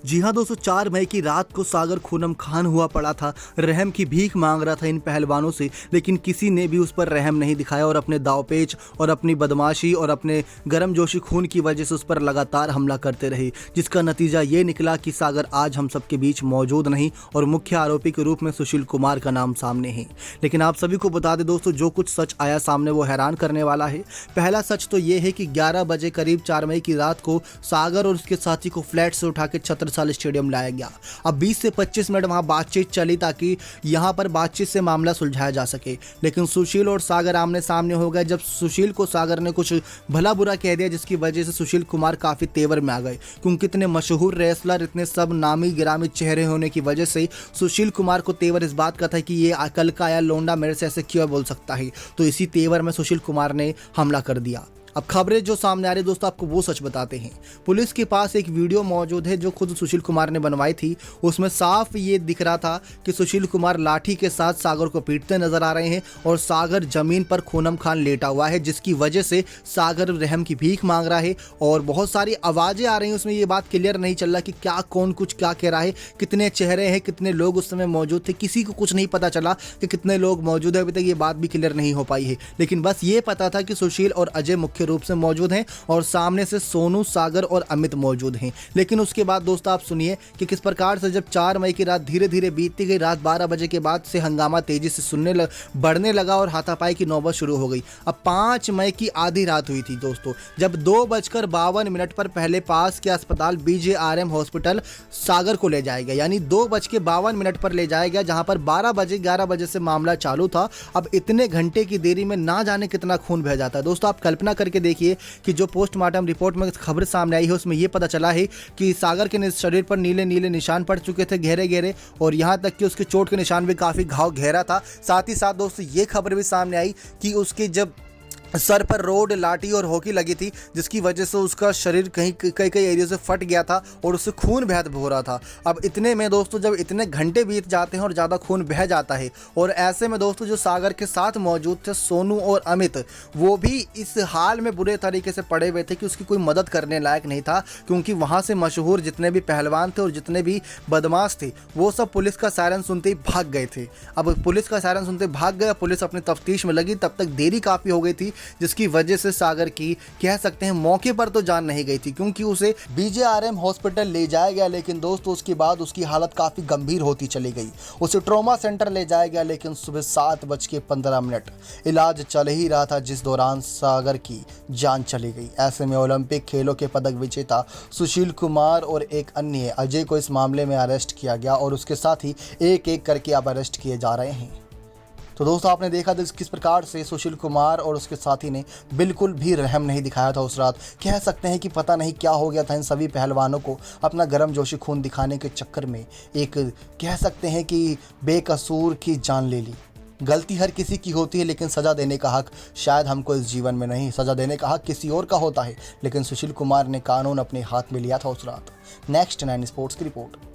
जी हाँ दोस्तों, 4 मई की रात को सागर खूनम खान हुआ पड़ा था। रहम की भीख मांग रहा था इन पहलवानों से, लेकिन किसी ने भी उस पर रहम नहीं दिखाया और अपने दावपेच और अपनी बदमाशी और अपने गर्मजोशी खून की वजह से उस पर लगातार हमला करते रहे, जिसका नतीजा ये निकला कि सागर आज हम सबके बीच मौजूद नहीं और मुख्य आरोपी के रूप में सुशील कुमार का नाम सामने है। लेकिन आप सभी को बता दें दोस्तों, जो कुछ सच आया सामने वो हैरान करने वाला है। पहला सच तो ये है कि 11 बजे करीब 4 मई की रात को सागर और उसके साथी को फ्लैट से उठा के छत्रसाल स्टेडियम लाया गया। अब 20 से 25 मिनट वहां बातचीत चली ताकि यहां पर बातचीत से मामला सुलझाया जा सके, लेकिन सुशील और सागर आमने सामने हो गए। जब सुशील को सागर ने कुछ भला बुरा कह दिया, जिसकी वजह से सुशील कुमार काफी तेवर में आ गए, क्योंकि इतने मशहूर रेसलर, इतने सब नामी गिरामी चेहरे होने की वजह से सुशील कुमार को तेवर इस बात का था कि ये कल का आया लोंडा मेरे से ऐसे क्यों बोल सकता है। तो इसी तेवर में सुशील कुमार ने हमला कर दिया। अब खबरें जो सामने आ रही है दोस्तों, आपको वो सच बताते हैं। पुलिस के पास एक वीडियो मौजूद है जो खुद सुशील कुमार ने बनवाई थी। उसमें साफ ये दिख रहा था कि सुशील कुमार लाठी के साथ सागर को पीटते नजर आ रहे हैं और सागर जमीन पर खूनम खान लेटा हुआ है, जिसकी वजह से सागर रहम की भीख मांग रहा है और बहुत सारी आवाजें आ रही हैं। उसमें ये बात क्लियर नहीं चल रहा कि क्या कौन कुछ क्या कह रहा है, कितने चेहरे हैं, कितने लोग उस समय मौजूद थे, किसी को कुछ नहीं पता चला कि कितने लोग मौजूद है। अभी तक ये बात भी क्लियर नहीं हो पाई है, लेकिन बस ये पता था कि सुशील और अजय मुख्य रूप से मौजूद हैं और सामने से सोनू, सागर और अमित मौजूद हैं। लेकिन उसके बाद दोस्तों आप सुनिए कि किस प्रकार से जब 4 मई की रात धीरे धीरे बीतती गई, रात 12 बजे के बाद से हंगामा तेजी से बढ़ने लगा और हाथापाई की नौबत शुरू हो गई। अब 5 मई की आधी रात हुई थी दोस्तों, जब 2:52 पर पहले पास के अस्पताल BJRM हॉस्पिटल सागर को ले जाया गया, यानी 2:52 पर ले जाया गया, जहां पर 11 बजे से मामला चालू था। अब इतने घंटे की देरी में ना जाने कितना खून बह जाता है दोस्तों। आप कल्पना करके देखिए कि जो पोस्टमार्टम रिपोर्ट में खबर सामने आई है उसमें यह पता चला है कि सागर के शरीर पर नीले नीले निशान पड़ चुके थे, गहरे गहरे, और यहां तक कि उसके चोट के निशान भी काफी घाव गहरा था। साथ ही साथ दोस्तों ये खबर भी सामने आई कि उसके जब सर पर रोड, लाठी और हॉकी लगी थी, जिसकी वजह से उसका शरीर कई एरिया से फट गया था और उससे खून बेहद बह रहा था। अब इतने में दोस्तों जब इतने घंटे बीत जाते हैं और ज़्यादा खून बह जाता है, और ऐसे में दोस्तों जो सागर के साथ मौजूद थे सोनू और अमित, वो भी इस हाल में बुरे तरीके से पड़े हुए थे कि उसकी कोई मदद करने लायक नहीं था, क्योंकि वहाँ से मशहूर जितने भी पहलवान थे और जितने भी बदमाश थे वो सब पुलिस का सायरन सुनते ही भाग गए थे। अब पुलिस का सायरन सुनते भाग गया, पुलिस अपनी तफ्तीश में लगी, तब तक देरी काफ़ी हो गई थी, जिसकी वजह से सागर की कह सकते हैं मौके पर तो जान नहीं गई थी, क्योंकि उसे BJRM हॉस्पिटल ले जाया गया, लेकिन दोस्तों उसके बाद उसकी हालत काफ़ी गंभीर होती चली गई। उसे ट्रॉमा सेंटर ले जाया गया, लेकिन सुबह 7:15 इलाज चल ही रहा था, जिस दौरान सागर की जान चली गई। ऐसे में ओलंपिक खेलों के पदक विजेता सुशील कुमार और एक अन्य अजय को इस मामले में अरेस्ट किया गया और उसके साथ ही एक एक करके अब अरेस्ट किए जा रहे हैं। तो दोस्तों आपने देखा था किस प्रकार से सुशील कुमार और उसके साथी ने बिल्कुल भी रहम नहीं दिखाया था उस रात। कह सकते हैं कि पता नहीं क्या हो गया था इन सभी पहलवानों को, अपना गर्मजोशी खून दिखाने के चक्कर में एक कह सकते हैं कि बेकसूर की जान ले ली। गलती हर किसी की होती है, लेकिन सज़ा देने का हक शायद हमको इस जीवन में नहीं, सज़ा देने का हक किसी और का होता है, लेकिन सुशील कुमार ने कानून अपने हाथ में लिया था उस रात। नेक्स्ट 9 स्पोर्ट्स की रिपोर्ट।